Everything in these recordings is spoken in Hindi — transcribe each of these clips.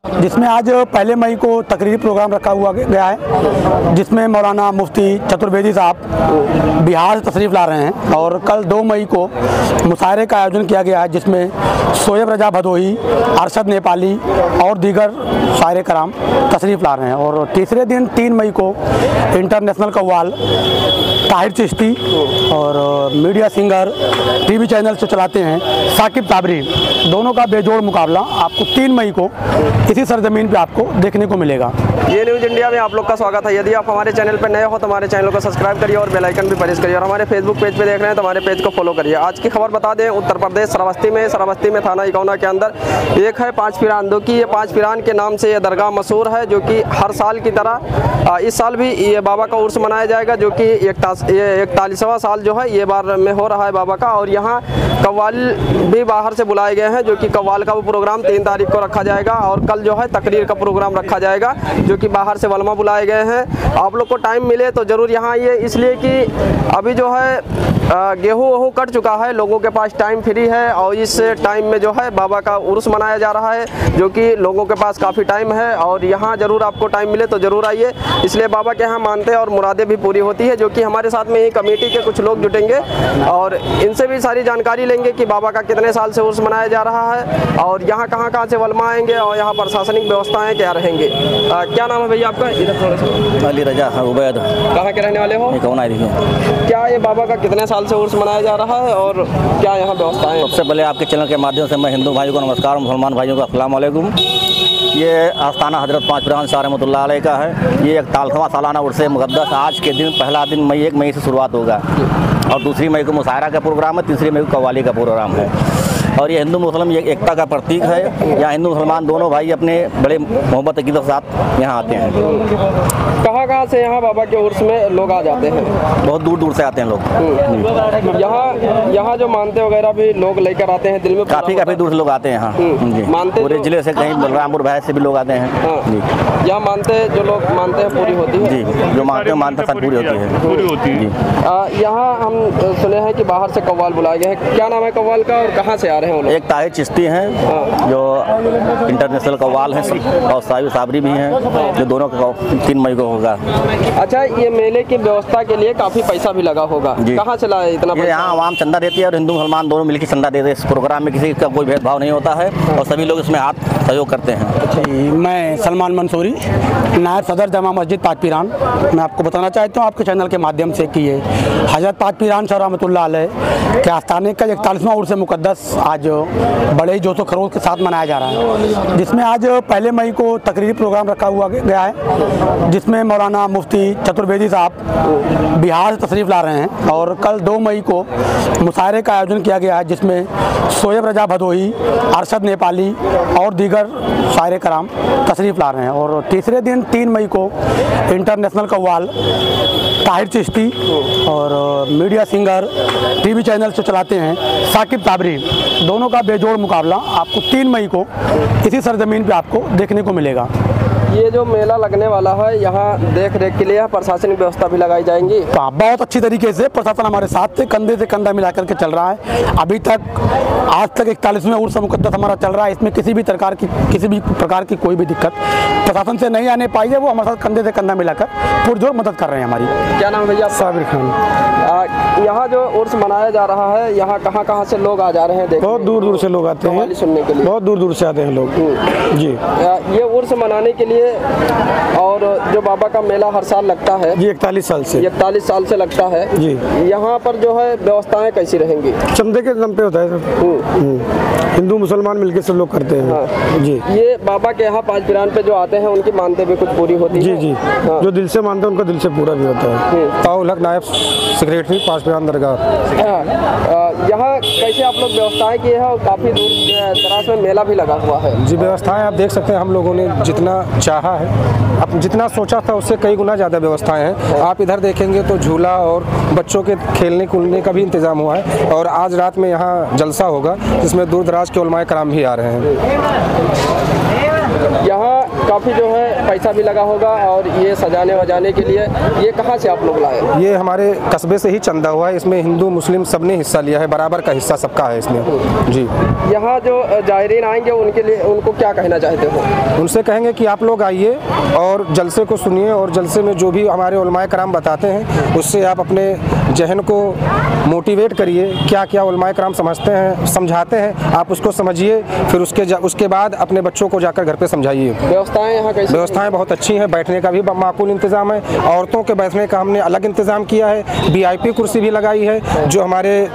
जिसमें आज 1 मई को तकरीरी प्रोग्राम रखा हुआ गया है, जिसमें मौलाना मुफ्ती चतुर्वेदी साहब बिहार से तशरीफ़ ला रहे हैं। और कल 2 मई को मुशायरे का आयोजन किया गया है, जिसमें शोएब रजा भदोही, अरशद नेपाली और दीगर शायर कराम तशरीफ़ ला रहे हैं। और तीसरे दिन 3 मई को इंटरनेशनल कव्वाल ताहिर चिश्ती और मीडिया सिंगर टीवी चैनल से चलाते हैं साकिब ताबरी, दोनों का बेजोड़ मुकाबला आपको 3 मई को इसी सरजमीन पे आपको देखने को मिलेगा। ये न्यूज़ इंडिया में आप लोग का स्वागत है। यदि आप हमारे चैनल पर नए हो तो हमारे चैनल को सब्सक्राइब करिए और बेल आइकन भी प्रेस करिए, और हमारे फेसबुक पेज पे देख रहे हैं तो हमारे पेज को फॉलो करिए। आज की खबर बता दें, उत्तर प्रदेश श्रावस्ती में थाना इकौना के अंदर एक है 5 पिरान की। ये 5 पिरान के नाम से ये दरगाह मशहूर है, जो कि हर साल की तरह इस साल भी ये बाबा का उर्स मनाया जाएगा, जो कि 41वां साल जो है ये बार में हो रहा है बाबा का। और यहाँ कव्वाल भी बाहर से बुलाए गए हैं, जो कि कव्वाल का वो प्रोग्राम 3 तारीख को रखा जाएगा। और कल जो है तकरीर का प्रोग्राम रखा जाएगा, जो कि बाहर से वलमा बुलाए गए हैं। आप लोग को टाइम मिले तो ज़रूर यहाँ आइए, इसलिए कि अभी जो है गेहूँ वहूँ कट चुका है, लोगों के पास टाइम फ्री है। और इस टाइम में जो है बाबा का उर्स मनाया जा रहा है, जो कि लोगों के पास काफ़ी टाइम है। और यहाँ ज़रूर आपको टाइम मिले तो ज़रूर आइए, इसलिए बाबा के यहाँ मानते और मुरादें भी पूरी होती है। जो कि हमारे साथ में ही कमेटी के कुछ लोग जुटेंगे और इनसे भी सारी जानकारी लेंगे कि बाबा का कितने साल से उर्स मनाया जा रहा है और यहाँ कहाँ से वलमा आएंगे और यहाँ प्रशासनिक व्यवस्थाएँ क्या रहेंगे। क्या नाम है भैया आपका? इधर थोड़ा सा। अली रजा उबैद। कहाँ के रहने वाले हो? कौन आई? क्या ये बाबा का कितने साल से उर्स मनाया जा रहा है और क्या यहाँ व्यवस्थाएं? सबसे पहले आपके चैनल के माध्यम से मैं हिंदू भाइयों को नमस्कार, मुसलमान भाइयों को अस्सलाम वालेकुम। ये आस्थाना हज़रत 5 पिरान शाह रहमतुल्लाह अलैह का है। ये 41वां सालाना उर्स मुक़द्दस आज के दिन पहला दिन 1 मई से शुरुआत होगा और 2 मई को मुशायरा का प्रोग्राम है, 3 मई को कव्वाली का प्रोग्राम है। और ये हिंदू मुस्लिम ये एकता का प्रतीक है। यहाँ हिंदू मुसलमान दोनों भाई अपने बड़े मोहब्बत अक़ीदत के साथ यहाँ आते हैं। कहाँ से यहाँ बाबा के उर्स में लोग आ जाते हैं? बहुत दूर दूर से आते हैं लोग। यहाँ जो मानते वगैरह भी लोग लेकर आते हैं, दिल में काफ़ी दूर से लोग आते हैं यहाँ जी। मानते पूरे जिले से, कहीं बलरामपुर भैंस से भी लोग आते हैं जी। यहाँ मानते जो लोग मानते हैं पूरी होती है जी, जो मानते सब पूरी होती है जी। यहाँ हम सुने हैं कि बाहर से कव्वाल बुलाए गए हैं, क्या नाम है कव्वाल का और कहाँ से आ रहे हैं? एक ताहिर चिश्ती हैं जो इंटरनेशनल कव्वाल हैं, और साहिब साबरी भी हैं, जो दोनों का 3 मई को होगा। अच्छा, ये मेले की व्यवस्था के लिए काफ़ी पैसा भी लगा होगा, कहाँ से लाए इतना पैसा? यहाँ आवाम चंदा देती है और हिंदू मुसलमान दोनों मिलकर चंदा देते हैं। इस प्रोग्राम में किसी का कोई भेदभाव नहीं होता है और सभी लोग इसमें हाथ सहयोग करते हैं। मैं सलमान मंसूरी, नायब सदर जामा मस्जिद 5 पिरान। मैं आपको बताना चाहता हूँ आपके चैनल के माध्यम से कि ये हज़रत 5 पिरान शाह रहमतुल्लाह अलैह के आस्थाने का 41वां उर्स मुक़द्दस आज बड़े ही जोशो खरोश के साथ मनाया जा रहा है, जिसमें आज 1 मई को तकरीरी प्रोग्राम रखा हुआ गया है, जिसमें मौलाना मुफ्ती चतुर्वेदी साहब बिहार से तशरीफ़ ला रहे हैं। और कल 2 मई को मुशायरे का आयोजन किया गया है, जिसमें शोएब रजा भदोही, अरशद नेपाली और दीगर शायर कराम तशरीफ़ ला रहे हैं। और तीसरे दिन 3 मई को इंटरनेशनल कव्वाल ताहिर चिश्ती और मीडिया सिंगर टीवी चैनल से चलाते हैं साकिब ताबरी, दोनों का बेजोड़ मुकाबला आपको 3 मई को इसी सरजमीन पे आपको देखने को मिलेगा। ये जो मेला लगने वाला है, यहाँ देख रेख के लिए प्रशासनिक व्यवस्था भी लगाई जाएंगी? बहुत अच्छी तरीके से प्रशासन हमारे साथ से कंधा मिला करके चल रहा है। अभी तक आज तक 41वां उर्स मुक़द्दस हमारा चल रहा है। इसमें किसी भी प्रकार की कोई भी दिक्कत प्रशासन से नहीं आने पाई है। वो हमारे साथ कंधे से कंधा मिलाकर पुरजोर मदद कर रहे हैं हमारी। क्या नाम है भैया? साबिर खान। यहाँ जो उर्स मनाया जा रहा है, यहाँ कहाँ से लोग आ जा रहे हैं? बहुत दूर दूर से लोग आते हैं सुनने के लिए, बहुत दूर दूर से आते हैं लोग जी। ये उर्स मनाने के लिए और जो बाबा का मेला हर साल लगता है जी, 41 साल से लगता है जी। यहाँ पर जो है व्यवस्थाएं कैसी रहेंगी? चंदे के दम पे होता है सब, हिंदू मुसलमान मिलकर सब लोग करते हैं जी। ये बाबा के यहाँ 5 पिरान पे जो आते हैं उनकी मानते भी कुछ पूरी होती है जी। जो दिल से मानते हैं उनका दिल से पूरा भी होता है। ताउल हक नायब सेक्रेटरी 5 पिरान दरगाह। यहाँ कैसे आप लोग व्यवस्थाएं की है और काफ़ी दूर दराज में मेला भी लगा हुआ है जी। व्यवस्थाएं आप देख सकते हैं, हम लोगों ने जितना चाहा है, अब जितना सोचा था उससे कई गुना ज़्यादा व्यवस्थाएं हैं। आप इधर देखेंगे तो झूला और बच्चों के खेलने कूदने का भी इंतज़ाम हुआ है। और आज रात में यहाँ जलसा होगा, जिसमें दूर दराज के उलमाए कराम भी आ रहे हैं। यहाँ काफ़ी जो है पैसा भी लगा होगा और ये सजाने वजाने के लिए ये कहाँ से आप लोग लाए? ये हमारे कस्बे से ही चंदा हुआ है। इसमें हिंदू मुस्लिम सब ने हिस्सा लिया है, बराबर का हिस्सा सबका है इसमें जी। यहाँ जो जायरीन आएंगे उनके लिए उनको क्या कहना चाहते हो? उनसे कहेंगे कि आप लोग आइए और जलसे को सुनिए और जलसे में जो भी हमारे उलमाए कराम बताते हैं उससे आप अपने जहन को मोटिवेट करिए। क्या क्या उलमाए कराम समझते हैं समझाते हैं आप उसको समझिए, फिर उसके बाद अपने बच्चों को जाकर घर पे समझाइए। व्यवस्थाएं यहाँ कैसी? व्यवस्थाएं बहुत अच्छी हैं, बैठने का भी माकूल इंतज़ाम है। औरतों के बैठने का हमने अलग इंतज़ाम किया है, VIP कुर्सी भी लगाई है। जो हमारे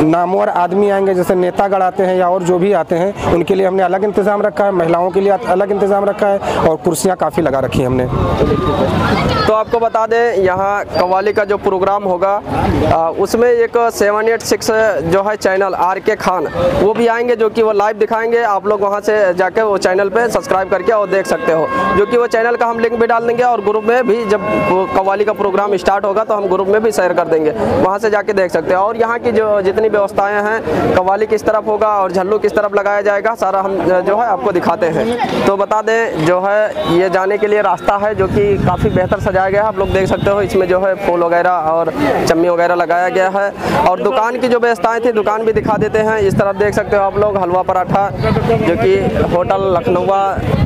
नामवर आदमी आएंगे जैसे नेतागढ़ आते हैं या और जो भी आते हैं उनके लिए हमने अलग इंतज़ाम रखा है, महिलाओं के लिए अलग इंतज़ाम रखा है और कुर्सियाँ काफ़ी लगा रखी हैं हमने। तो आपको बता दें यहाँ कव्वाली का जो प्रोग्राम होगा उसमें एक 786 जो है चैनल RK खान वो भी आएंगे, जो कि वो लाइव दिखाएंगे। आप लोग वहाँ से जाके वो चैनल पे सब्सक्राइब करके और देख सकते हो, जो कि वो चैनल का हम लिंक भी डाल देंगे और ग्रुप में भी जब कव्वाली का प्रोग्राम स्टार्ट होगा तो हम ग्रुप में भी शेयर कर देंगे, वहाँ से जाके देख सकते हैं। और यहाँ की जो जितनी व्यवस्थाएँ हैं, कव्वाली किस तरफ होगा और झल्लू किस तरफ लगाया जाएगा, सारा हम जो है आपको दिखाते हैं। तो बता दें जो है ये जाने के लिए रास्ता है जो कि काफ़ी बेहतर सजाया गया है। आप लोग देख सकते हो इसमें जो है फूल वगैरह और चम्मी वगैरह लगाया गया है। और दुकान की जो व्यवस्थाएं थी दुकान भी दिखा देते हैं। इस तरफ देख सकते हो आप लोग हलवा पराठा, जो कि होटल लखनऊआ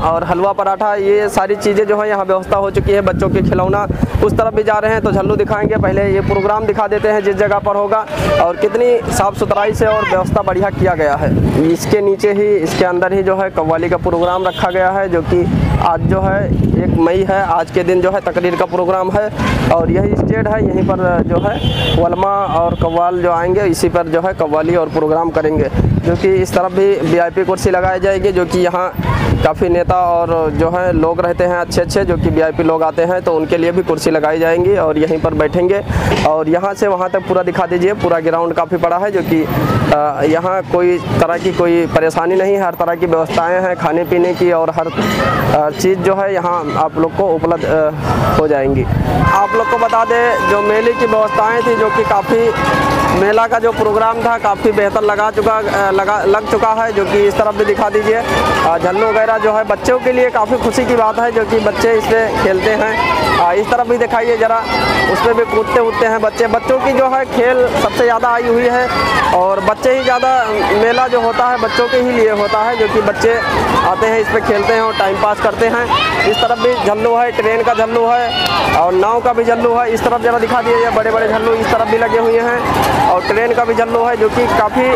और हलवा पराठा, ये सारी चीज़ें जो है यहाँ व्यवस्था हो चुकी है। बच्चों के खिलौना उस तरफ भी जा रहे हैं तो झल्लू दिखाएंगे। पहले ये प्रोग्राम दिखा देते हैं जिस जगह पर होगा और कितनी साफ़ सुथराई से और व्यवस्था बढ़िया किया गया है। इसके नीचे ही इसके अंदर ही जो है कव्वाली का प्रोग्राम रखा गया है, जो कि आज जो है 1 मई है। आज के दिन जो है तकरीर का प्रोग्राम है और यही स्टेज है, यहीं पर जो है उलमा और कव्वाल जो आएंगे इसी पर जो है कव्वाली और प्रोग्राम करेंगे। जो कि इस तरफ भी VIP कुर्सी लगाई जाएगी, जो कि यहाँ काफ़ी नेता और जो है लोग रहते हैं अच्छे जो कि VIP लोग आते हैं तो उनके लिए भी कुर्सी लगाई जाएंगी और यहीं पर बैठेंगे। और यहाँ से वहाँ तक पूरा दिखा दीजिए। पूरा ग्राउंड काफ़ी बड़ा है, जो कि यहाँ कोई तरह की कोई परेशानी नहीं है। हर तरह की व्यवस्थाएं हैं खाने पीने की और हर चीज़ जो है यहाँ आप लोग को उपलब्ध हो जाएंगी। आप लोग को बता दें जो मेले की व्यवस्थाएं थी, जो कि काफ़ी मेला का जो प्रोग्राम था काफ़ी बेहतर लग चुका है, जो कि इस तरफ भी दिखा दीजिए। झल्लू वगैरह जो है बच्चों के लिए काफ़ी खुशी की बात है, जो कि बच्चे इसमें खेलते हैं। इस तरफ भी दिखाइए ज़रा, उसमें भी कूदते उठते हैं बच्चे। बच्चों की जो है खेल सबसे ज़्यादा आई हुई है और बच्चे ही ज़्यादा मेला जो होता है बच्चों के ही लिए होता है, जो कि बच्चे आते हैं इस पर खेलते हैं और टाइम पास करते हैं। इस तरफ भी झल्लू है, ट्रेन का झल्लू है और नाव का भी झल्लू है। इस तरफ ज़रा दिखा दिए, बड़े बड़े झल्लू इस तरफ भी लगे हुए हैं और ट्रेन का भी झल्लू है, जो कि काफ़ी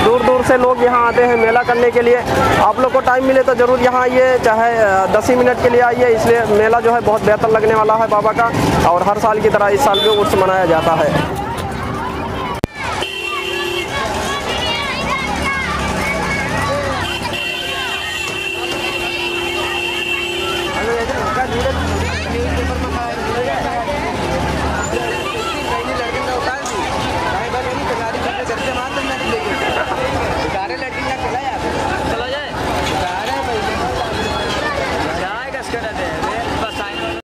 दूर दूर से लोग यहाँ आते हैं मेला करने के लिए। आप लोग को टाइम मिले तो ज़रूर यहाँ आइए, चाहे 10 ही मिनट के लिए आइए। इसलिए मेला जो है बहुत बेहतर लगने वाला है बाबा का और हर साल की तरह इस साल भी उर्स मनाया जाता है।